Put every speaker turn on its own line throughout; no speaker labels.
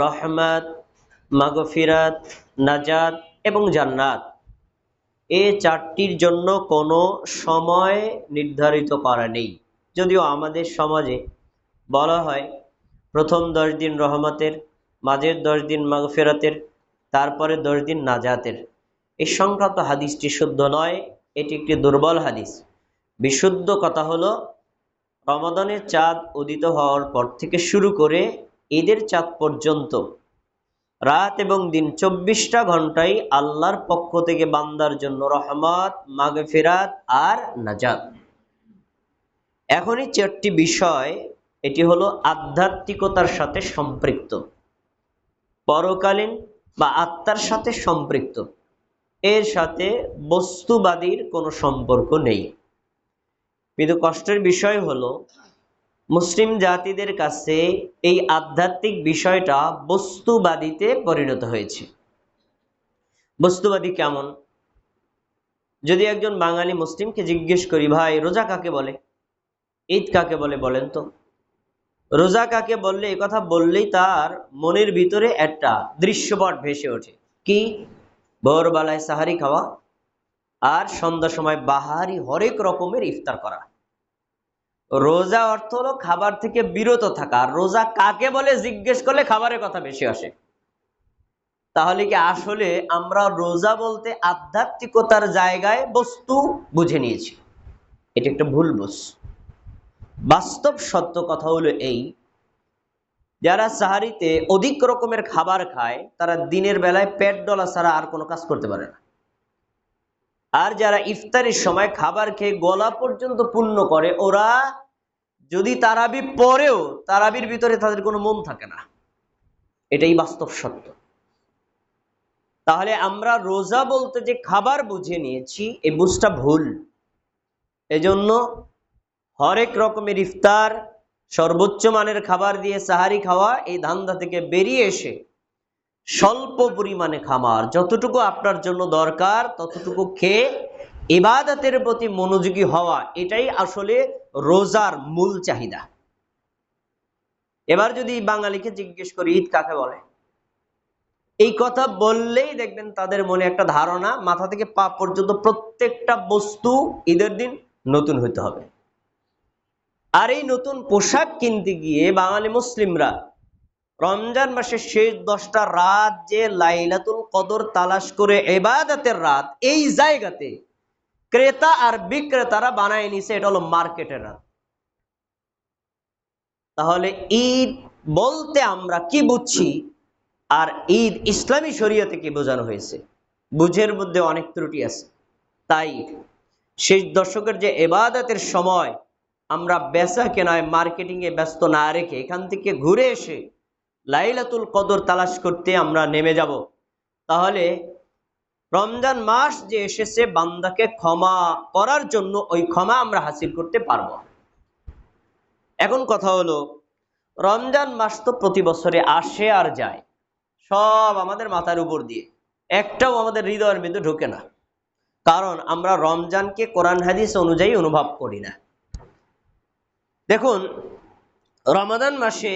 রহমত, মাগফিরাত, নাজাত এবং জান্নাত, এই চারটির জন্য কোনো সময় নির্ধারিত করা নেই। যদিও আমাদের সমাজে বলা হয় প্রথম 10 দিন রহমতের, মাঝের 10 দিন মাগফিরাতের, তারপরে 10 দিন নাজাতের। এই সংক্রান্ত হাদিসটি শুদ্ধ নয়, এটি একটি দুর্বল হাদিস। বিশুদ্ধ কথা হলো রমাদানের চাঁদ উদিত হওয়ার পর থেকে শুরু করে ঈদের চাঁদ পর্যন্ত রাত এবং দিন 24টা ঘন্টাই আল্লাহর পক্ষ থেকে বান্দার জন্য রহমত, মাগফিরাত আর নাজাত। এখন এই চারটি বিষয়, এটি হলো আধ্যাত্মিকতার সাথে সম্পৃক্ত, পরকালীন বা আত্মার সাথে সম্পৃক্ত, এর সাথে বস্তুবাদীর কোনো সম্পর্ক নেই। কিন্তু কষ্টের বিষয় হলো মুসলিম জাতিদের কাছে এই আধ্যাত্মিক বিষয়টা বস্তুবাদীতে পরিণত হয়েছে। বস্তুবাদী কেমন? যদি একজন বাঙালি মুসলিমকে জিজ্ঞেস করি, ভাই রোজা কাকে বলে, ঈদ কাকে বলে বলেন তো? রোজা কাকে বললে, এ কথা বললেই তার মনের ভিতরে একটা দৃশ্যপট ভেসে ওঠে। কি? ভোরবেলায় সাহারি খাওয়া আর সন্ধ্যার সময় বাহারি হরেক রকমের ইফতার করা। রোজা অর্থ হলো খাবার থেকে বিরত থাকা। আর রোজা কাকে বলে জিজ্ঞেস করলে খাবারের কথা বেশি আসে। তাহলে কি আসলে আমরা রোজা বলতে আধ্যাত্মিকতার জায়গায় বস্তু বুঝে নিয়েছি? এটা একটা ভুল বুঝ। বাস্তব সত্য কথা হলো এই, যারা সাহারিতে অধিক রকমের খাবার খায় তারা দিনের বেলায় পেট ডলা ছাড়া আর কোনো কাজ করতে পারে না। আর যারা ইফতারের সময় খাবার খেয়ে গলা পর্যন্ত পূর্ণ করে, ওরা যদি তারাবি পড়েও তারাবির ভিতরে তাদের কোনো মন থাকে না। এটাই বাস্তব সত্য। তাহলে আমরা রোজা বলতে যে খাবার বুঝে নিয়েছি, এই বুঝটা ভুল। এজন্য হরেক রকমের ইফতার, সর্বোচ্চ মানের খাবার দিয়ে সাহারি খাওয়া, এই ধান্দা থেকে বেরিয়ে এসে স্বল্প পরিমাণে খাবার, যতটুকু আপনার জন্য দরকার ততটুকু খেয়ে ইবাদতের প্রতি মনোযোগী হওয়া, এটাই আসলে রোজার মূল চাহিদা। এবার যদি বাঙালিকে জিজ্ঞেস করি ঈদ কাকে বলে, এই কথা বললেই দেখবেন তাদের মনে একটা ধারণা, মাথা থেকে পা পর্যন্ত প্রত্যেকটা বস্তু ঈদের দিন নতুন হতে হবে। আর এই নতুন পোশাক কিনতে গিয়ে বাঙালি মুসলিমরা রমজান মাসের শেষ 10টা রাত যে লাইলাতুল কদর তালাশ করে ইবাদতের রাত, এই জায়গাতে ক্রেতা আর বিক্রেতারা বানায় নিছে এটা হলো মার্কেটের রাত। তাহলে ঈদ বলতে আমরা কি বুঝছি আর ঈদ ইসলামী শরীয়তে কি বোঝানো হয়েছে, বুঝের মধ্যে অনেক ত্রুটি আছে। তাই শেষ দশকের যে ইবাদতের সময় আমরা বেচা কেনায় মার্কেটিং এ ব্যস্ত না রেখে এখান থেকে ঘুরে এসে লাইলাতুল কদর তালাশ করতে আমরা নেমে যাব। তাহলে রমজান মাস যে এসেছে বান্দাকে ক্ষমা করার জন্য, ওই ক্ষমা আমরা হাসিল করতে পারবো। এখন কথা হলো, রমজান মাস তো প্রতি বছরে আসে আর যায়, সব আমাদের মাথার উপর দিয়ে, একটাও আমাদের হৃদয়ের মধ্যে ঢোকে না। কারণ আমরা রমজানকে কোরআন হাদিস অনুযায়ী অনুভব করি না। দেখুন, রমাদান মাসে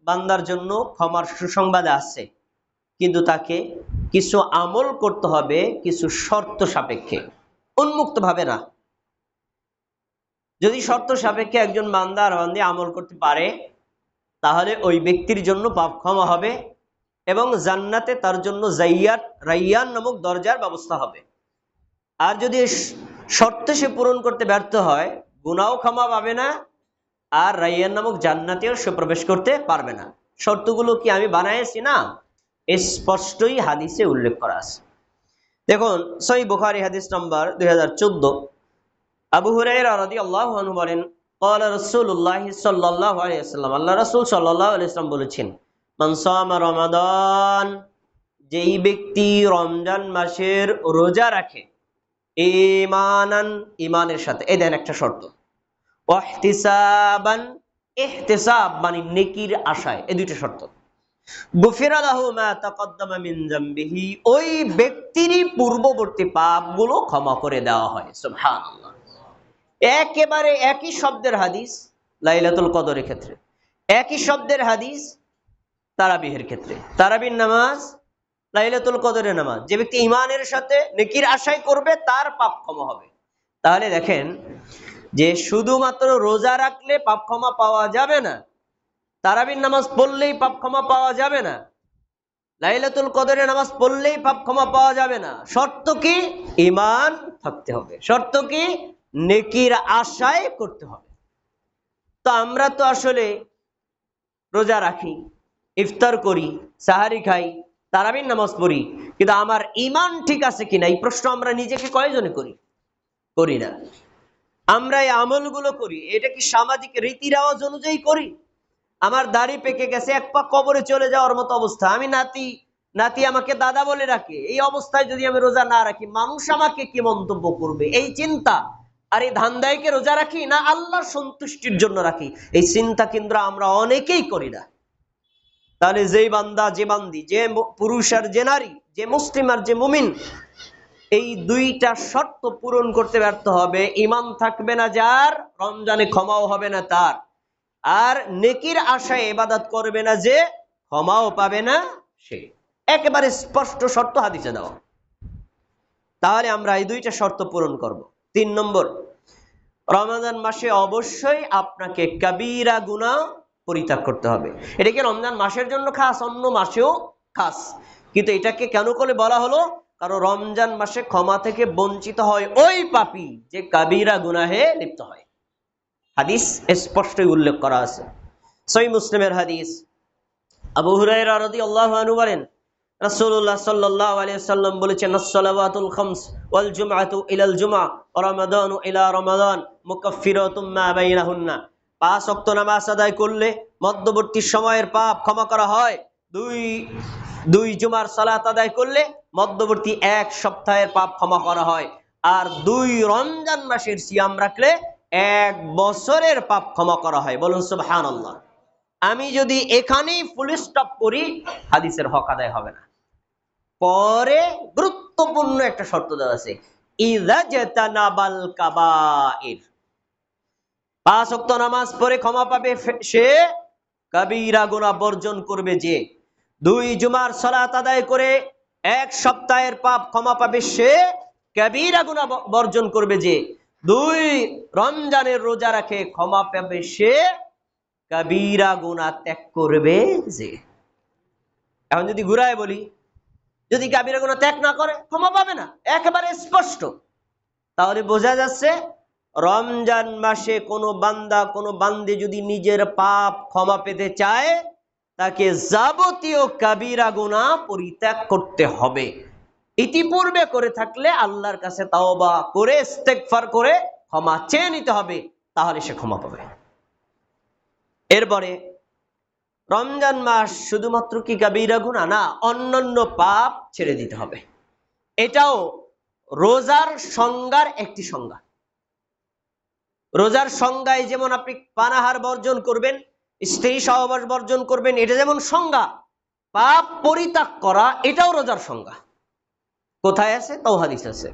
বান্দার জন্য ক্ষমার সুসংবাদ আছে, কিন্তু তাকে কিছু আমল করতে হবে কিছু শর্ত সাপেক্ষে, উন্মুক্ত ভাবে না। যদি শর্ত সাপেক্ষে একজন বান্দা আর বান্দি আমল করতে পারে, তাহলে ওই ব্যক্তির জন্য পাপ ক্ষমা হবে এবং জান্নাতে তার জন্য রাইয়ান নামক দরজার ব্যবস্থা হবে। আর যদি শর্ত সে পূরণ করতে ব্যর্থ হয়, গুনাহ ক্ষমা পাবে না আর রাইয়ান নামক জান্নাতেও সে প্রবেশ করতে পারবে না। শর্তগুলো কি আমি বানাইছি? না, স্পষ্টই হাদিসে উল্লেখ করা আছে। দেখুন, সহিহ বুখারী হাদিস নাম্বার 2014, আবু হুরায়রা রাদিয়াল্লাহু আনহু বলেন, ক্বালা রাসূলুল্লাহ সাল্লাল্লাহু আলাইহি ওয়াসাল্লাম, আল্লাহ রাসূল সাল্লাল্লাহু আলাইহি ওয়াসাল্লাম বলেছেন, মান সামা রমাদান, যেই ব্যক্তি রমজান মাসের রোজা রাখে, ঈমানান, ঈমানের সাথে, এই দেন একটা শর্ত, ওয়াহতিসাবান, ইহতিসাব মানে নেকির আশায়, এই দুইটা শর্ত, গুফিরা লাহু মা তাকদ্দামা মিন যামবিহি, ওই ব্যক্তিরই পূর্ববর্তী পাপগুলো ক্ষমা করে দেওয়া হয়। সুবহানাল্লাহ। একেবারে একই শব্দের হাদিস লাইলাতুল কদরের ক্ষেত্রে, একই শব্দের হাদিস তারাবিহের ক্ষেত্রে তারাবির নামাজ লাইলাতুল কদরের নামাজ, যে ব্যক্তি ঈমানের সাথে নেকির আশায় করবে তার পাপ ক্ষমা হবে। তাহলে দেখেন যে শুধুমাত্র রোজা রাখলে পাপ ক্ষমা পাওয়া যাবে না, তারাবির নামাজ পড়লেই পাপ ক্ষমা পাওয়া যাবে না, লাইলাতুল কদরের নামাজ পড়লেই পাপ ক্ষমা পাওয়া যাবে না। শর্ত কি? ঈমান থাকতে হবে। শর্ত কি? নেকির আশায় করতে হবে। তো আমরা তো আসলে রোজা রাখি, ইফতার করি, সাহারি খাই, তারাবির নামাজ পড়ি, কিন্তু আমার ঈমান ঠিক আছে কিনা এই প্রশ্ন আমরা নিজেকে কয়জনে করি? করি না। আমরা এই আমলগুলো করি, এটা কি সামাজিক রীতি রেওয়াজ অনুযায়ী করি? আমার দাড়ি পেকে গেছে, এক পা কবরে চলে যাওয়ার মতো অবস্থা, আমি নাতি আমাকে দাদা বলে রাখে, এই অবস্থায় যদি আমি রোজা না রাখি মানুষ আমাকে কি মন্তব্য করবে, এই চিন্তা আর এই ধান্দায়কে রোজা রাখি না আল্লাহর সন্তুষ্টির জন্য রাখি, এই চিন্তা কিন্তু আমরা অনেকেই করি না। তাহলে যেই বান্দা, যে বান্দি, যে পুরুষ আর যে নারী, যে মুসলিম আর যে মুমিন এই দুইটা শর্ত পূরণ করতে ব্যর্থ হবে, ঈমান থাকবে না যার, রমজানে ক্ষমাও হবে না তার, আর নেকির আশায় ইবাদত করবে না যে, ক্ষমাও পাবে না সে। একেবারে স্পষ্ট শর্ত হাদিসে দেওয়া। তাহলে আমরা এই দুইটা শর্ত পূরণ করব। 3 নম্বর, রমজান মাসে অবশ্যই আপনাকে কাবীরা গুনাহ পরিত্যাগ করতে হবে। এটা কি রমজান মাসের জন্য খাস? অন্য মাসেও খাস, কিন্তু এটাকে কেন করে বলা হলো? কারণ রমজান মাসে ক্ষমা থেকে বঞ্চিত হয় ওই পাপী যে কাবীরা গুনাহে লিপ্ত হয়। হাদিস স্পষ্টই উল্লেখ করা আছে, সহিহ মুসলিমের হাদিস। আবু হুরায়রা রাদিয়াল্লাহু আনহু বলেন, রাসূলুল্লাহ সাল্লাল্লাহু আলাইহি ওয়াসাল্লাম বলেছেন, আস-সালাওয়াতুল খামস ওয়াল জুমআতু ইলাল জুমআ ওয়া রমাদানু ইলা রমাদান মুকাফফিরাতুম মা বাইনাহুন্না। 5 ওয়াক্ত নামাজ আদায় করলে মধ্যবর্তী সময়ের পাপ ক্ষমা করা হয়। দুই জুমার সালাত আদায় করলে মধ্যবর্তী 1 সপ্তাহের পাপ ক্ষমা করা হয়। আর 2 রমজান মাসের সিয়াম রাখলে 1 বছরের পাপ ক্ষমা করা হয়। বলুন সুবহানাল্লাহ। আমি যদি এখানেই ফুল স্টপ করি, হাদিসের হক আদায় হবে না। পরে গুরুত্বপূর্ণ একটা শর্ত দেওয়া আছে, ইযা জাতানাবাল কাবাইর। 5 ওয়াক্ত নামাজ পড়ে ক্ষমা পাবে সে, কাবীরা গুনাহ বর্জন করবে যে। 2 জুমার সালাত আদায় করে 1 সপ্তাহের পাপ ক্ষমা পাবে সে, কাবীরা গুনাহ বর্জন করবে যে। 2 রমজানের রোজা রাখে ক্ষমা পাবে সে, কাবীরা গুনাহ ত্যাগ করবে যে। এখন যদি ঘুরায় বলি, যদি কাবীরা গুনাহ ত্যাগ না করে ক্ষমা পাবে না, একেবারে স্পষ্ট। তাহলে বোঝা যাচ্ছে রমজান মাসে কোনো বান্দা, কোনো বান্দি যদি নিজের পাপ ক্ষমা পেতে চায়, তাকে যাবতীয় কাবীরা গুনাহ পরিত্যাগ করতে হবে। ইতিপূর্বে করে থাকলে আল্লাহর কাছে তাওবা করে ইস্তেগফার করে ক্ষমা চেয়ে নিতে হবে, তাহলে সে ক্ষমা পাবে। এরপরে রমজান মাস শুধুমাত্র কি কাবীরা গুনাহ না, অন্যান্য পাপ ছেড়ে দিতে হবে। এটাও রোজার সংজ্ঞার একটি সংজ্ঞা। রোজার সংজ্ঞায় যেমন আপনি পানাহার বর্জন করবেন, স্ত্রী সহবাস বর্জন করবেন, এটা যেমন সংজ্ঞা, পাপ পরিত্যাগ করা এটাও রোজার সংজ্ঞা। কোথায় আছে? তাও হাদিস আছে।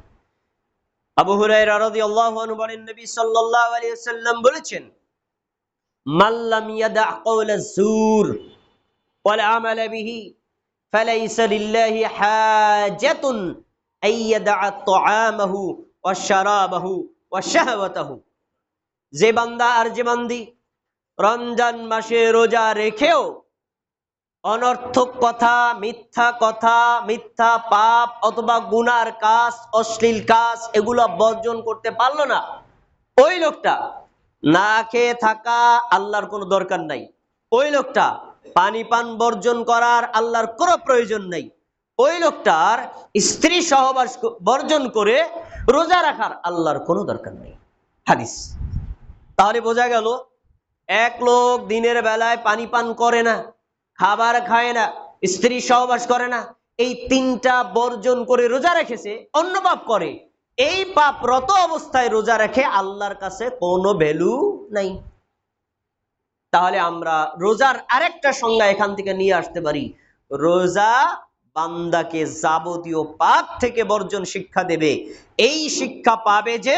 আবু হুরায়রা রাদিয়াল্লাহু আনহু বলেন, নবী সাল্লাল্লাহু আলাইহি ওয়াসাল্লাম বলেছেন, মাল্লাম ইয়াদা কাওলা যুর ওয়াল আমাল বিহি ফালাইসা লিল্লাহি হাজাতুন আইয়াদা তাআমাহু ওয়া শারাবাহু ওয়া শাহওয়াতাহু। যে বান্দা আর যে বান্দি রমজান মাসে রোজা রেখেও অনর্থক কথা, মিথ্যা পাপ অথবা গুনার কাজ, অশ্লীল কাজ এগুলো বর্জন করতে পারলো না, ওই লোকটা না খেয়ে থাকা আল্লাহর কোনো দরকার নাই। ওই লোকটা পানি পান বর্জন করার আল্লাহর কোনো প্রয়োজন নেই। ওই লোকটার স্ত্রী সহবাস বর্জন করে রোজা রাখার আল্লাহর কোনো দরকার নেই। হাদিস। তাহলে বোঝা গেল, এক লোক দিনের বেলায় পানি পান করে না, খাবার খায় না, স্ত্রী সহবাস করে না, এই 3টা বর্জন করে রোজা রেখেছে, অন্য পাপ করে, এই পাপরত অবস্থায় রোজা রেখে আল্লাহর কাছে কোনো ভ্যালু নাই। তাহলে আমরা রোজার আরেকটা সংজ্ঞা এখান থেকে নিয়ে আসতে পারি, রোজা বান্দাকে যাবতীয় পাপ থেকে বর্জন শিক্ষা দেবে। এই শিক্ষা পাবে যে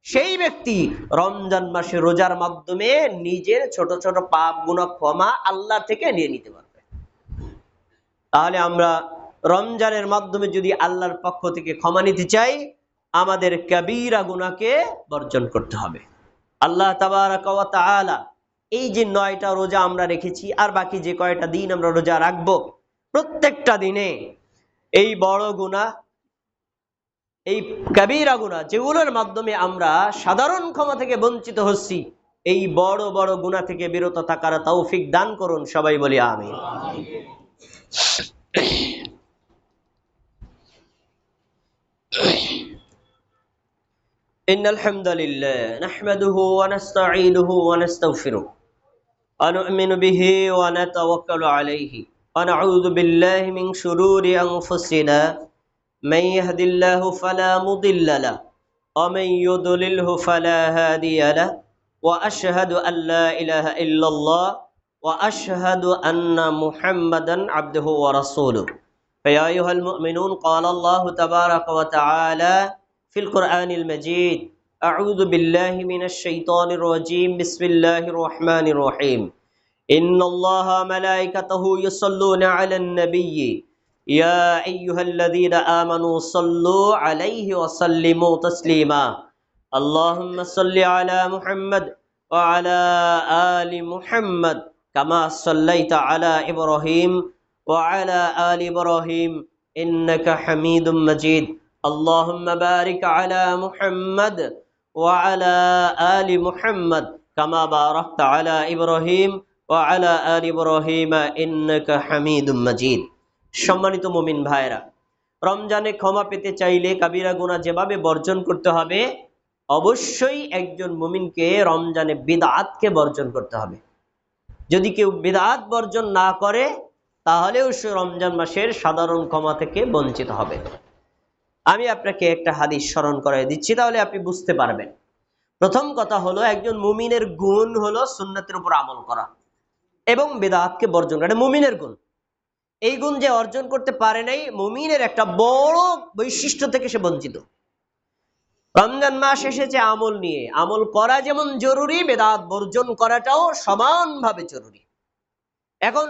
সেই ব্যক্তি রমজান মাসে রোজার মাধ্যমে নিজের ছোট ছোট পাপ গুনাহ ক্ষমা আল্লাহ থেকে নিয়ে নিতে পারবে। তাহলে আমরা রমজানের মাধ্যমে যদি আল্লাহর পক্ষ থেকে ক্ষমা নিতে চাই, আমাদের কবিরা গুনাহকে বর্জন করতে হবে। আল্লাহ তাবারাক ওয়া তাআলা এই যে 9টা রোজা আমরা রেখেছি আর বাকি যে কয়টা দিন আমরা রোজা রাখবো, প্রত্যেকটা দিনে এই বড় গুনাহ, এই কবিরা গুনাহ যেগুলোর মাধ্যমে আমরা সাধারণ ক্ষমা থেকে বঞ্চিত হচ্ছি, এই বড় বড় গুনাহ থেকে বিরত থাকার তৌফিক দান করুন। সবাই বলি আমিন। إن الحمد لله نحمده ونستعينه ونستغفره ونؤمن به ونتوكل عليه ونعوذ بالله من شرور أنفسنا من يهد الله فلا مضل له ومن يضلله فلا هادي له وأشهد أن لا إله إلا الله وأشهد أن محمدا عبده ورسوله فيا أيها المؤمنون قال الله تبارك وتعالى في القرآن المجيد أعوذ بالله من الشيطان الرجيم بسم الله الرحمن الرحيم إن الله ملائكته يصلون على النبي يا أيها الذين آمنوا صلوا عليه وسلموا تسليما اللهم صل على محمد وعلى آل محمد كما صليت على إبراهيم وعلى آل إبراهيم إنك حميد مجيد اللهم بارك على محمد وعلى آل محمد كما باركت على إبراهيم وعلى آل إبراهيم إنك حميد مجيد। সম্মানিত মুমিন ভাইরা, রমজানে ক্ষমা পেতে চাইলে কাবিরা গুনাহ যেভাবে বর্জন করতে হবে, অবশ্যই একজন মুমিনকে রমজানে বিদআতকে বর্জন করতে হবে। যদি কেউ বিদআত বর্জন না করে, তাহলেও সে রমজান মাসের সাধারণ ক্ষমা থেকে বঞ্চিত হবে। আমি আপনাকে একটা হাদিস স্মরণ করাই দিচ্ছি, তাহলে আপনি বুঝতে পারবেন। প্রথম কথা হলো, একজন মুমিনের গুণ হলো সুন্নাতের উপর আমল করা এবং বিদআতকে বর্জন করা। এটা মুমিনের গুণ। এই গুণ যে অর্জন করতে পারে নাই, মুমিনের একটা বড় বৈশিষ্ট্য থেকে সে বঞ্চিত। রমজান মাস এসেছে আমল নিয়ে, আমল করা যেমন জরুরি, বিদআত বর্জন করাটাও সমানভাবে জরুরি। এখন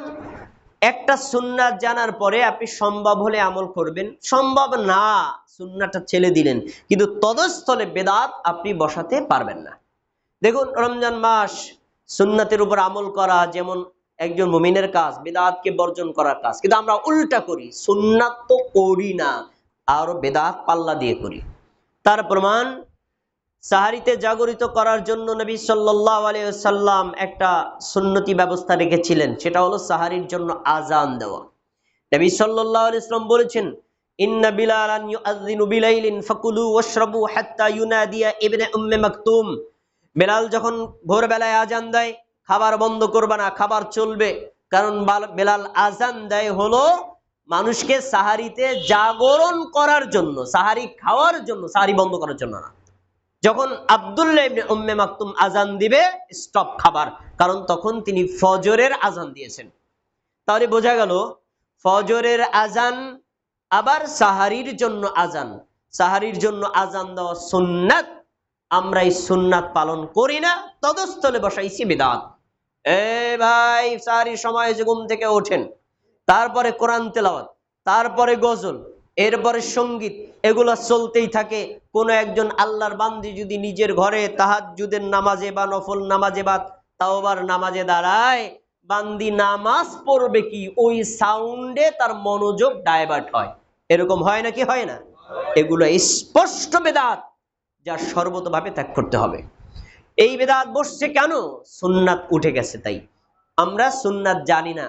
একটা সুন্নাত জানার পরে আপনি সম্ভব হলে আমল করবেন, সম্ভব না সুন্নাতটা ছেড়ে দিলেন, কিন্তু তদস্থলে বিদআত আপনি বসাতে পারবেন না। দেখুন, রমজান মাস সুন্নাতের উপর আমল করা যেমন একজন মুমিনের কাজ, বিদআতকে বর্জন করার কাজ, কিন্তু আমরা উল্টা করি, সুন্নাত তো করি না, আরো বিদআত পাল্লা দিয়ে করি। তার প্রমাণ, সাহারিতে জাগরিত করার জন্য নবী সাল্লাল্লাহু আলাইহি ওয়াসাল্লাম একটা সুন্নতি ব্যবস্থা রেখেছিলেন, সেটা হলো সাহারির জন্য আযান দেওয়া। নবী সাল্লাল্লাহু আলাইহি ওয়াসাল্লাম বলেছেন, ইন্না বিলালান ইউআযযিনু বিলাইলিন ফাকুলু ওয়াশরাবু হাত্তা ইউনাদিয়া ইবনে উম্মে মাকতুম। বেলাল যখন ভোরবেলায় আযান দেয়, খাবার বন্ধ করবে না, খাবার চলবে, কারণ বেলাল আযান দেয় হলো মানুষকে সাহারিতে জাগরণ করার জন্য, সাহারি খাওয়ার জন্য, সাহারি বন্ধ করার জন্য না। যখন আব্দুল্লাহ ইবনে উম্মে মাকতুম আযান দিবে, স্টপ খাবার, কারণ তখন তিনি ফজরের আযান দিয়েছেন। তাহলে বোঝা গেল, ফজরের আযান আবার সাহারির জন্য আযান, সাহারির জন্য আযান দেওয়া সুন্নাত। আমরা এই সুন্নাত পালন করি না, তদস্থলে বসাইছি বিদআত। ভাই, সাহারির সময় যে ঘুম থেকে ওঠেন, তারপরে কোরআন তেলাওয়াত, তারপরে গজল, এরপরে সঙ্গীত, এগুলো চলতেই থাকে। কোন একজন আল্লাহর বান্দি যদি নিজের ঘরে তাহাজ্জুদের নামাজে বা নফল নামাজে বা তাওবার নামাজে দাঁড়ায়, বান্দি নামাজ পড়বে কি, ওই সাউন্ডে তার মনোযোগ ডাইভার্ট হয়। এরকম হয় নাকি হয় না? এগুলো স্পষ্ট বিদআত, যা সর্বতভাবে ত্যাগ করতে হবে। এই বিদআত বসছে কেন? সুন্নাত উঠে গেছে তাই। আমরা সুন্নাত জানি না।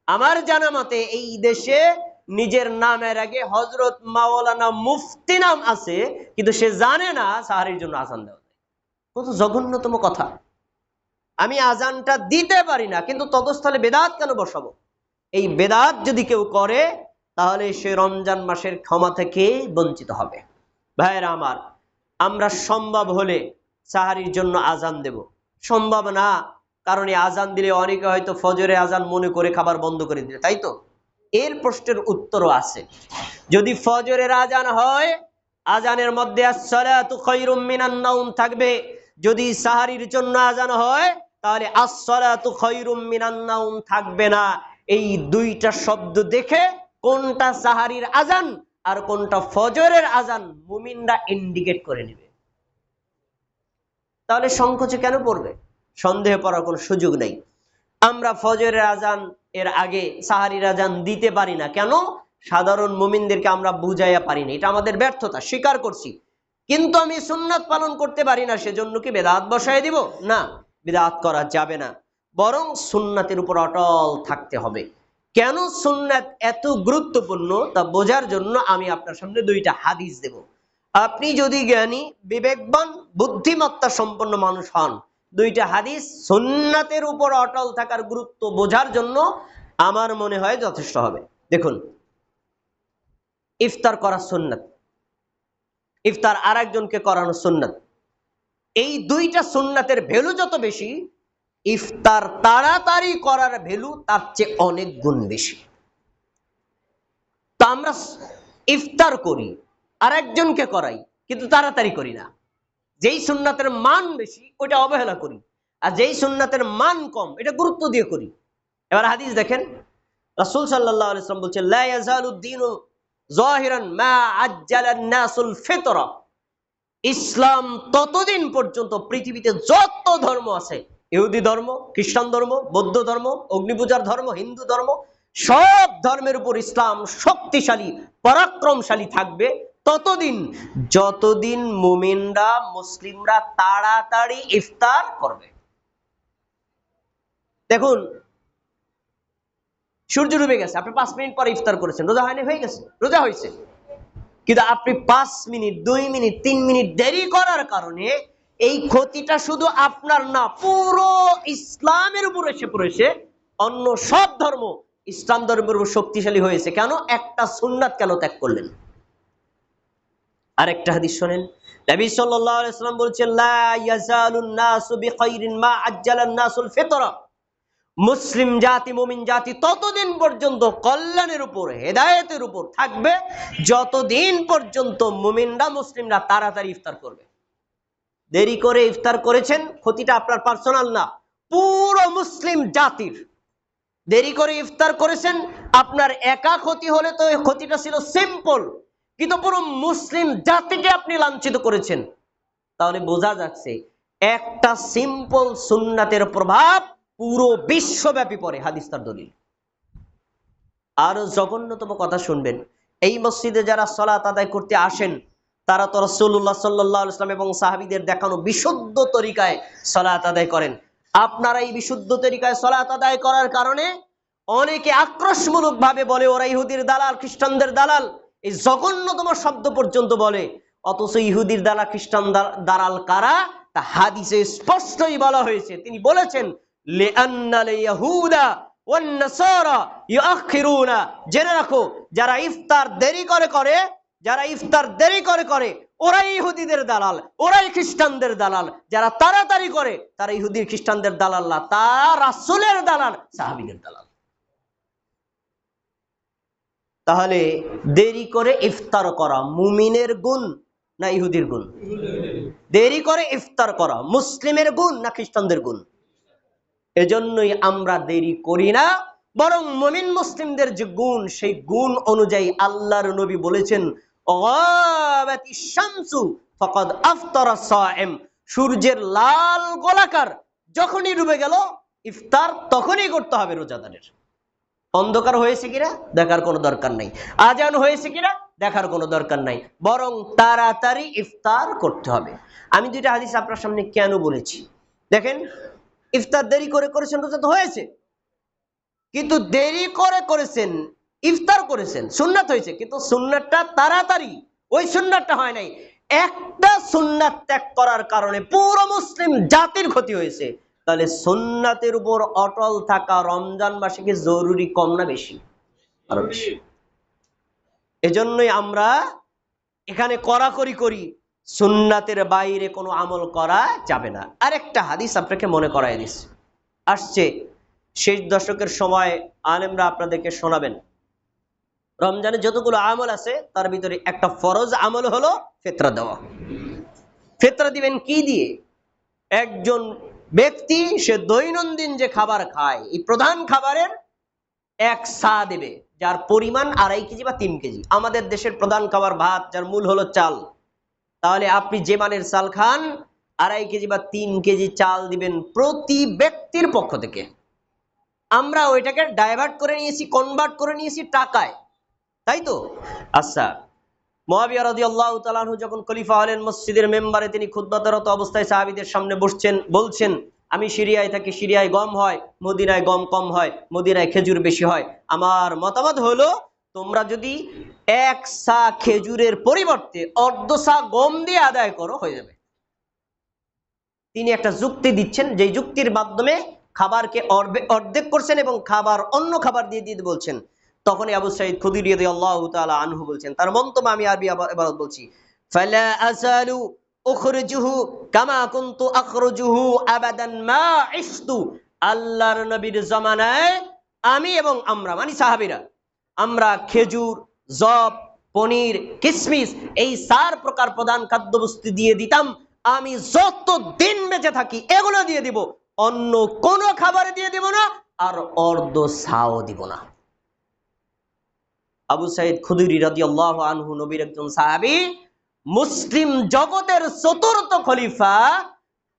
আমার জানা মতে এই দেশে নিজের নামের আগে হযরত মাওলানা মুফতি নাম আছে, কিন্তু সে জানে না সাহারির জন্য আযান দেওয়া যায়। কত জঘন্যতম কথা! আমি আযানটা দিতে পারি না, কিন্তু তদস্থলে বিদআত কেন বসাবো? এই বিদআত যদি কেউ করে, তাহলে সে রমজান মাসের ক্ষমা থেকে বঞ্চিত হবে। ভাইরা আমার, আমরা সম্ভব হলে সাহারির জন্য আযান দেব, সম্ভব না, কারণ এই আযান দিলে অনেকে হয়তো ফজরে আযান মনে করে খাবার বন্ধ করে দিলে, তাই তো? এর প্রশ্নের উত্তরও আছে। যদি ফজরের আযান হয়, আযানের মধ্যে আস-সালাতু খায়রুম মিনান নাওম থাকবে। যদি সাহারির জন্য আযান হয়, তাহলে আস-সালাতু খায়রুম মিনান নাওম থাকবে না। এই দুইটা শব্দ দেখে কোনটা সাহারির আজান আর কোনটা ফজরের আজান মুমিনরা ইন্ডিকেট করে নেবে। তাহলে সংকোচে কেন পড়বে? সন্দেহ পড়ার কোনো সুযোগ নেই। আমরা ফজরের আজান এর আগে সাহারির আজান দিতে পারি না কেন? সাধারণ মুমিনদেরকে আমরা বুঝাইয়া পারি না, এটা আমাদের ব্যর্থতা, স্বীকার করছি। কিন্তু আমি সুন্নাত পালন করতে পারি না, সেজন্য কি বেদাত বসায় দিব? না, বেদাত করা যাবে না, বরং সুন্নাতের উপর অটল থাকতে হবে। কেন সুন্নাত এত গুরুত্বপূর্ণ তা বোঝার জন্য আমি আপনার সামনে দুইটা হাদিস দেব। আপনি যদি জ্ঞানী, বিবেকবান, বুদ্ধিমত্তা সম্পন্ন মানুষ হন, দুইটা হাদিস সুন্নাতের উপর অটল থাকার গুরুত্ব বোঝার জন্য আমার মনে হয় যথেষ্ট হবে। দেখুন, ইফতার করা সুন্নাত, ইফতার আর একজনকে করানো সুন্নাত। এই দুইটা সুন্নাতের ভ্যালু যত বেশি, ইফতার তাড়াতাড়ি করার ভ্যালু তার চেয়ে অনেক গুণ বেশি। তো আমরা ইফতার করি, আর একজনকে করাই, কিন্তু তাড়াতাড়ি করি না। যেই সুন্নাতের মান বেশি ওটা অবহেলা করি, আর যেই সুন্নাতের মান কম এটা গুরুত্ব দিয়ে করি। এবার হাদিস দেখেন, রাসূল সাল্লাল্লাহু আলাইহি ওয়াসাল্লাম বলেছেন, লা ইয়াজালুদ দীনু যাহিরান মা আজ্জালান নাসুল ফিতরা। ইসলাম ততদিন পর্যন্ত, পৃথিবীতে যত ধর্ম আছে, ইহুদি ধর্ম, খ্রিস্টান ধর্ম, বৌদ্ধ ধর্ম, অগ্নিপূজার ধর্ম, হিন্দু ধর্ম, সব ধর্মের উপর ইসলাম শক্তিশালী, পরাক্রমশালী থাকবে ততদিন যতদিন মুমিনরা, মুসলিমরা তাড়াতাড়ি ইফতার করবে। দেখুন, সূর্য ডুবে গেছে, আপনি 5 মিনিট পরে ইফতার করেছেন, রোজা হয়নি? হয়ে গেছে, রোজা হয়েছে। কিন্তু আপনি 5 মিনিট, 2 মিনিট, 3 মিনিট দেরি করার কারণে এই ক্ষতিটা শুধু আপনার না, পুরো ইসলামের উপর এসে পড়েছে। অন্য সব ধর্ম ইসলাম ধর্মের উপর শক্তিশালী হয়েছে কেন? একটা সুন্নাত কেন ত্যাগ করলেন? আরেকটা হাদিস শুনেন, নবী সাল্লাল্লাহু আলাইহি ওয়াসাল্লাম বলেছেন, লা ইয়াজালুন নাসু বিখাইরিন মা আজ্জালান নাসুল ফিতরা। মুসলিম জাতি, মুমিন জাতি ততদিন পর্যন্ত কল্যাণের উপর, হেদায়েতের উপর থাকবে যতদিন পর্যন্ত মুমিনরা, মুসলিমরা তাড়াতাড়ি ইফতার করবে। দেরি করে ইফতার করেছেন, ক্ষতিটা আপনার পার্সোনাল না, পুরো মুসলিম জাতির। দেরি করে ইফতার করেছেন, আপনার একা ক্ষতি হলে তো ক্ষতিটা ছিল সিম্পল, কিন্তু পুরো মুসলিম জাতিকে আপনি লাঞ্ছিত করেছেন। তাহলে বোঝা যাচ্ছে একটা সিম্পল সুন্নাতের প্রভাব পুরো বিশ্বব্যাপী পড়ে, হাদিস তার দলিল। আরো জঘন্যতম কথা শুনবেন, এই মসজিদে যারা সালাত আদায় করতে আসেন তারা তো রাসূলুল্লাহ সাল্লাল্লাহু আলাইহি ওয়াসাল্লাম এবং সাহাবীদের দেখানো বিশুদ্ধ তরিকায় সালাত আদায় করেন। আপনারা এই বিশুদ্ধ তরিকায় সালাত আদায় করার কারণে অনেকে আক্রোশমূলক ভাবে বলে ওরা ইহুদির দালাল, খ্রিস্টানদের দালাল, এই জঘন্যতম শব্দ পর্যন্ত বলে। অথচ ইহুদির দালাল, খ্রিস্টান দালাল কারা তা হাদিসে স্পষ্টই বলা হয়েছে। তিনি বলেছেন, লিআন্নাল ইয়াহুদা ওয়ান নাসারা ইউআখিরুনা, জেনে রাখো যারা ইফতার দেরি করে, যারা ইফতার দেরি করে ওরাই ইহুদিদের দালাল, ওরাই খ্রিস্টানদের দালাল। যারা তাড়াতাড়ি করে তারা ইহুদির খ্রিস্টানদের দালাল না, তারা রাসূলের দালাল, সাহাবীদের দালাল। তাহলে দেরি করে ইফতার করা মুমিনের গুণ না ইহুদির গুণ? দেরি করে ইফতার করা মুসলিমের গুণ না খ্রিস্টানদের গুণ? এজন্যই আমরা দেরি করি না, বরং মুমিন মুসলিমদের যে গুণ, সেই গুণ অনুযায়ী আল্লাহর নবী বলেছেন, গাবাতিশ শামসু ফাকাদ আফতারা সায়েম। সূর্যের লাল গোলাকার যখনই ডুবে গেল, ইফতার তখনই করতে হবে রোজাদারের। অন্ধকার হয়েছে কিনা দেখার কোনো দরকার নাই, আজান হয়েছে কিনা দেখার কোনো দরকার নাই, বরং তাড়াতাড়ি ইফতার করতে হবে। আমি দুইটা হাদিস আপনার সামনে কেন বলেছি দেখেন। ইফতার দেরি করে করেছেন, রোজা তো হয়েছে, কিন্তু দেরি করে করেছেন, ইফতার করেছেন, সুন্নাত হয়েছে, কিন্তু সুন্নাতটা তাড়াতাড়ি, ওই সুন্নাতটা হয় নাই। একটা সুন্নাত ত্যাগ করার কারণে পুরো মুসলিম জাতির ক্ষতি হয়েছে। তাহলে সুন্নাতের উপর অটল থাকা রমজান মাসে কি জরুরি কম না বেশি? আরো বেশি। এজন্যই আমরা এখানে কড়াকড়ি করি, সুন্নাতের বাইরে কোনো আমল করা যাবে না। আরেকটা হাদিস আপনাকে মনে করাই দিচ্ছি, আসছে শেষ দশকের সময় আলেমরা আপনাদেরকে শোনাবেন। রমজানে যতগুলো আমল আছে তার ভিতরে একটা ফরজ আমল হলো ফিতরা দেওয়া। ফিতরা দিবেন কি দিয়ে? একজন ব্যক্তি সে দৈনন্দিন যে খাবার খায়, এই প্রধান খাবারের এক সা দেবে, যার পরিমাণ 2.5 কেজি বা 3 কেজি। আমাদের দেশের প্রধান খাবার ভাত, যার মূল হলো চাল। তাহলে আপনি যে মানের চাল খান, 2.5 কেজি বা 3 কেজি চাল দিবেন প্রতি ব্যক্তির পক্ষ থেকে। আমরা ওইটাকে ডাইভার্ট করে নিয়েছি, কনভার্ট করে নিয়েছি টাকায়, তাই তো? আচ্ছা, মুআবিয়া রাদিয়াল্লাহু তাআলা আনহু যখন খলিফা হলেন, মসজিদের মেম্বারে তিনি খুতবারত অবস্থায় সাহাবীদের সামনে বলছেন, আমি সিরিয়ায় থাকি, সিরিয়ায় গম হয়, মদিনায় গম কম হয়, মদিনায় খেজুর বেশি হয়। আমার মতামত হলো, তোমরা যদি 1 সা খেজুরের পরিবর্তে অর্ধ সা গম দিয়ে আদায় করো, হয়ে যাবে। তিনি একটা যুক্তি দিচ্ছেন, যে যুক্তির মাধ্যমে খাবারকে অর্ধেক করছেন এবং খাবার অন্য খাবার দিয়ে দিতে বলছেন। তখনই আবু সাঈদ খুদরি রাদিয়াল্লাহু তাআলা আনহু বলছেন, তার মন্তব্য আমি আরবি ইবারত বলছি, ফালা আযালু উখরিজুহু কামা কুনতু আখরুজুহু আবাদান মা ইশতু। আল্লাহর নবীর জামানায় আমি এবং আমরা, মানে সাহাবীরা, আমরা খেজুর, জব, পনির, কিশমিশ, এই 4 প্রকার প্রধান খাদ্যবস্তু দিয়ে দিতাম। আমি যত দিন বেঁচে থাকি এগুলো দিয়ে দিব, অন্য কোন খাবার দিয়ে দিব না, আর অর্ধ সাও দিব না। আবু সাঈদ খুদরি রাদিয়াল্লাহু আনহু নবীর একজন সাহাবী, মুসলিম জগতের চতুর্থ খলিফা,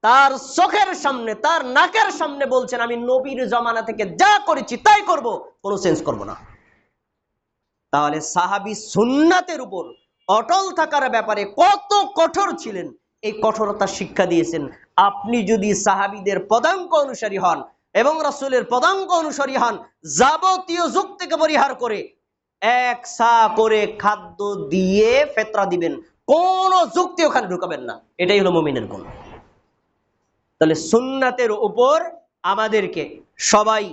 তার চোখের সামনে, তার নাকের সামনে বলছেন, আমি নবীর জামানা থেকে যা করেছি তাই করব, কোনো চেঞ্জ করব না। তাহলে সাহাবী সুন্নাতের উপর অটল থাকার ব্যাপারে কত কঠোর ছিলেন, এই কঠোরতা শিক্ষা দিয়েছেন। আপনি যদি সাহাবীদের পদাঙ্ক অনুসারী হন এবং রাসূলের পদাঙ্ক অনুসারী হন, যাবতীয় যুক্তিকে পরিহার করে 1 সা করে খাদ্য দিয়ে ফিতরা দিবেন, কোন যুক্তি ওখানে ঢুকাবেন না। এটাই হলো মুমিনের গুণ। তাহলে সুন্নাতের উপর আমাদেরকে সবাই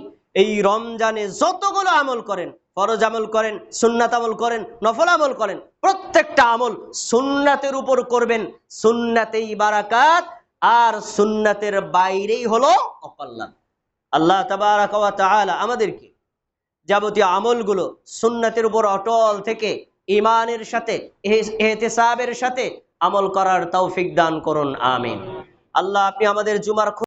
এই রমজানে যতগুলো আমল করেন, ফরজ আমল করেন, সুন্নাত আমল করেন, নফল আমল করেন, প্রত্যেকটা আমল সুন্নাতের উপর করবেন। সুন্নাতেই বারাকাত, আর সুন্নাতের বাইরেই হলো অকল্যাণ। আল্লাহ তাবারাক ওয়া তাআলা আমাদেরকে যাবতীয় আমলগুলো সুন্নাতের উপর অটল থেকে ঈমানের সাথে, ইহতিসাবের সাথে আমল করার তৌফিক দান করুন, আমিন। আল্লাহ, আপনি আমাদের জুমার